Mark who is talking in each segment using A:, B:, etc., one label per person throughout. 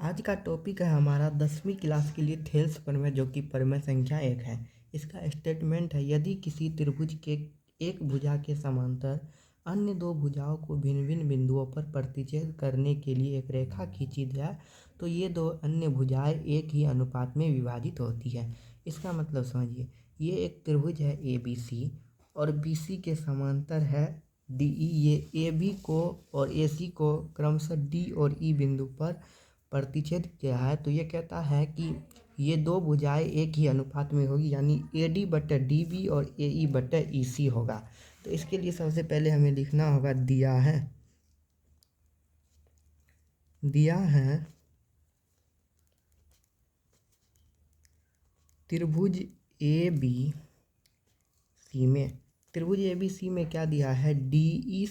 A: आज का टॉपिक है हमारा 10वीं क्लास के लिए थेल्स प्रमेय, जो कि प्रमेय संख्या 1 है। इसका स्टेटमेंट है, यदि किसी त्रिभुज के एक भुजा के समांतर अन्य दो भुजाओं को भिन्न भिन्न बिंदुओं पर प्रतिच्छेद करने के लिए एक रेखा खींची जाए तो ये दो अन्य भुजाएं एक ही अनुपात में विभाजित होती है। इसका मतलब समझिए, ये एक त्रिभुज है ABC और BC के समांतर है DE। ये AB को और AC को क्रमशः D और E बिंदु पर प्रतिच्छेद किया है, तो ये कहता है कि ये दो भुजाएं एक ही अनुपात में होगी, यानी AD/DB और AE/EC होगा। तो इसके लिए सबसे पहले हमें लिखना होगा, दिया है त्रिभुज ABC में क्या दिया है, DE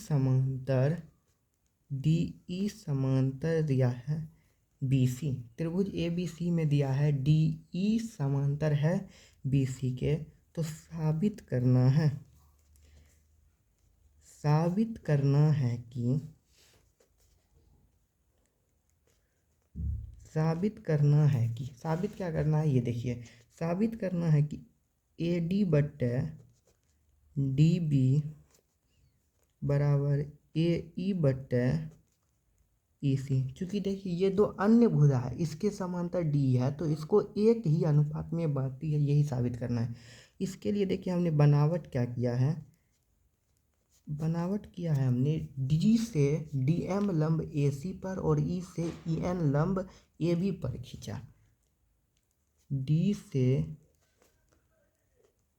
A: समांतर दिया है BC। त्रिभुज ABC में दिया है DE समांतर है BC के। तो साबित करना है कि साबित क्या करना है, ये देखिए, साबित करना है कि AD/DB बराबर AE/EC। चूँकि देखिए ये दो अन्य भुजा है, इसके समांतर D है, तो इसको एक ही अनुपात में बांटती है, यही साबित करना है। इसके लिए देखिए हमने बनावट क्या किया है, हमने D से DM लंब AC पर और E से EN लंब AB पर खींचा। D से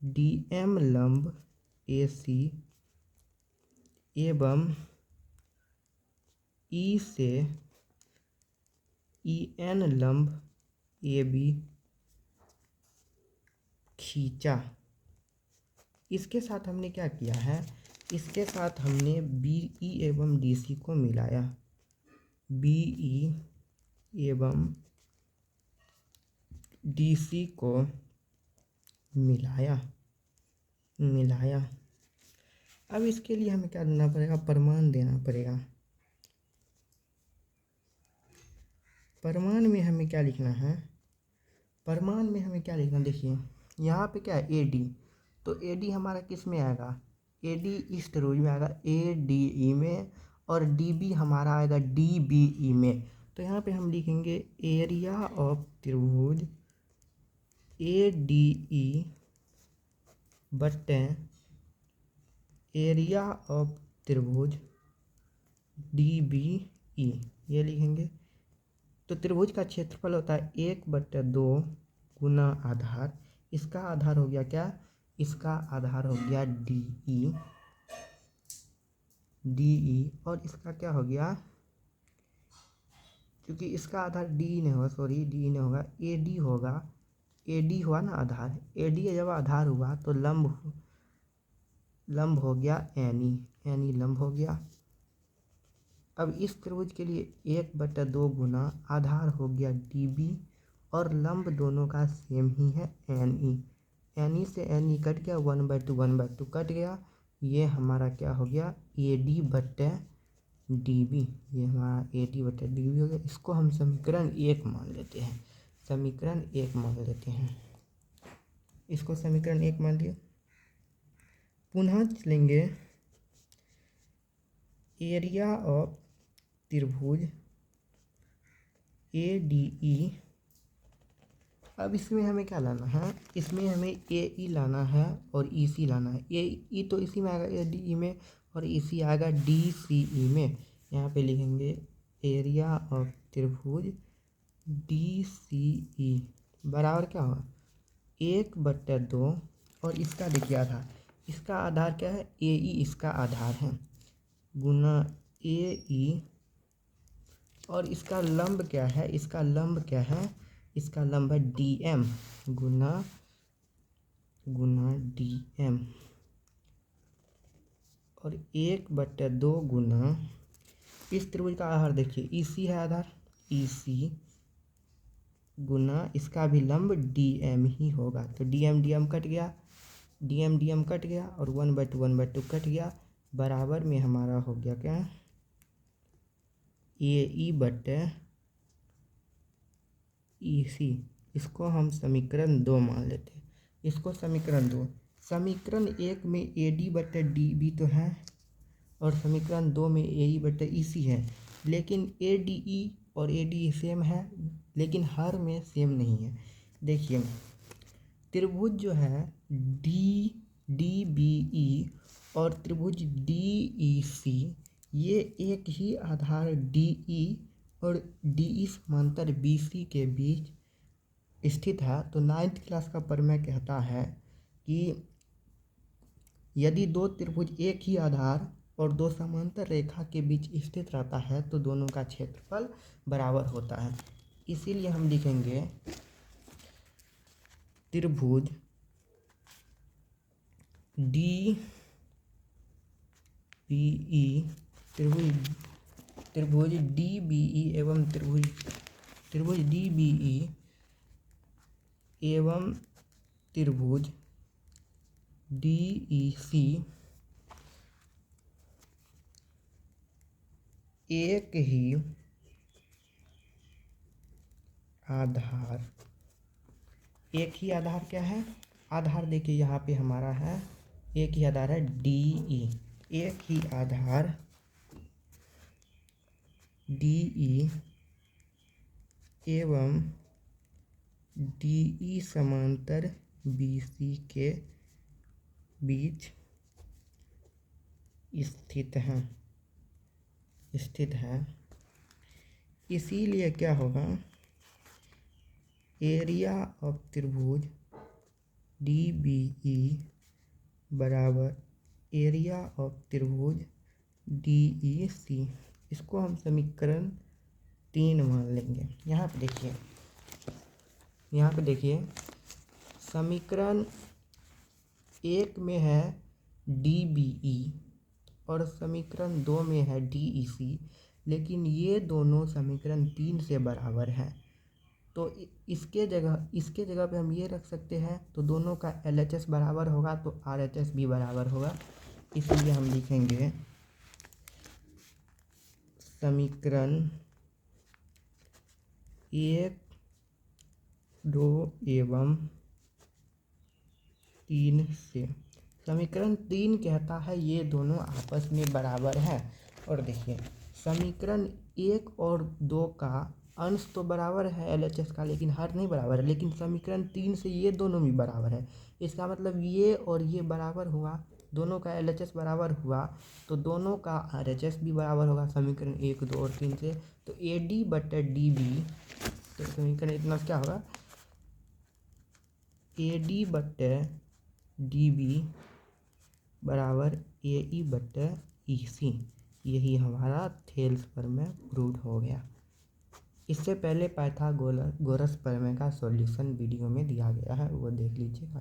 A: DM लंब AC एवं E से EN लंब AB खींचा। इसके साथ हमने क्या किया है, इसके साथ हमने BE एवं DC को मिलाया, BE एवं DC को मिलाया। अब इसके लिए हमें क्या देना पड़ेगा, प्रमाण देना पड़ेगा। प्रमाण में हमें क्या लिखना है, देखिए यहाँ पे क्या है AD, तो AD हमारा किस में आएगा, AD इस त्रिभुज में आएगा ADE में, और DB हमारा आएगा DBE में। तो यहाँ पे हम लिखेंगे एरिया ऑफ त्रिभुज ADE बटे एरिया ऑफ त्रिभुज DBE, ये लिखेंगे। तो त्रिभुज का क्षेत्रफल होता है 1/2 गुना आधार। इसका आधार हो गया क्या, इसका आधार हो गया DE और इसका क्या हो गया, क्योंकि इसका आधार DE नहीं होगा, AD होगा। AD हुआ ना आधार, AD जब आधार हुआ तो लंब हो गया NE लंब हो गया। अब इस त्रिभुज के लिए 1/2 गुना आधार हो गया DB और लंब दोनों का सेम ही है NE से NE कट गया, 1/2 कट गया। ये हमारा क्या हो गया, AD/DB, ये हमारा AD/DB हो गया। इसको हम समीकरण 1 मान लेते हैं, इसको समीकरण 1 मान लिया। पुनः चलेंगे एरिया ऑफ त्रिभुज ADE। अब इसमें हमें क्या लाना है, इसमें हमें AE लाना है और EC लाना है। AE तो इसी में आएगा ADE में, और EC आएगा DCE में। यहाँ पे लिखेंगे एरिया ऑफ त्रिभुज DCE बराबर क्या होगा, 1/2, और इसका देखिए आधार, इसका आधार क्या है, AE इसका आधार है, गुना AE, और इसका लंब क्या है, इसका लंब है DM गुना DM, और 1/2 गुना इस त्रिभुज का आधार देखिए EC है, आधार EC गुना इसका भी लंब DM ही होगा। तो DM कट गया, और 1/2 कट गया, बराबर में हमारा हो गया क्या, AE/DB ई सी, इसको हम समीकरण 2 मान लेते हैं। इसको समीकरण 2, समीकरण 1 में ए डी बटे डी बी तो है और समीकरण 2 में ए ई बटे ई सी है, लेकिन ए डी ई और ए डी सेम है लेकिन हर में सेम नहीं है। देखिए त्रिभुज जो है डी डी बी ई और त्रिभुज डी ई सी, ये एक ही आधार डी ई और डी ई समांतर बी सी के बीच स्थित है। तो 9th क्लास का प्रमेय कहता है कि यदि दो त्रिभुज एक ही आधार और दो समांतर रेखा के बीच स्थित रहता है तो दोनों का क्षेत्रफल बराबर होता है। इसीलिए हम लिखेंगे त्रिभुज डी बी ई, त्रिभुज डी बी ई एवं त्रिभुज डी बी ई एवं त्रिभुज डी ई सी एक ही आधार क्या है? आधार देखिए यहाँ पे हमारा है, एक ही आधार है डी ई, एक ही आधार डी ई एवं डी ई समांतर बी सी के बीच स्थित है। इसीलिए क्या होगा, एरिया ऑफ त्रिभुज डी बी ई बराबर एरिया ऑफ त्रिभुज डी ई सी। इसको हम समीकरण 3 मान लेंगे। यहाँ पे देखिए समीकरण 1 में है डी बी ई और समीकरण 2 में है डी ई सी, लेकिन ये दोनों समीकरण 3 से बराबर हैं। तो इसके जगह पे हम ये रख सकते हैं, तो दोनों का LHS बराबर होगा तो RHS भी बराबर होगा। इसलिए हम लिखेंगे समीकरण 1, 2 एवं 3 से। समीकरण 3 कहता है ये दोनों आपस में बराबर हैं। और देखिए समीकरण 1 और 2 का अंश तो बराबर है LHS का, लेकिन हर नहीं बराबर है। लेकिन समीकरण 3 से ये दोनों भी बराबर है। इसका मतलब ये और ये बराबर हुआ, दोनों का LHS बराबर हुआ तो दोनों का RHS भी बराबर होगा समीकरण 1, 2 और 3 से। तो AD बटे DB, तो समीकरण इतना क्या होगा, AD बटे DB बराबर AE बटे EC। यही हमारा थेल्स प्रमेय प्रूव हो गया। इससे पहले पाइथागोरस प्रमेय का सॉल्यूशन वीडियो में दिया गया है, वो देख लीजिएगा।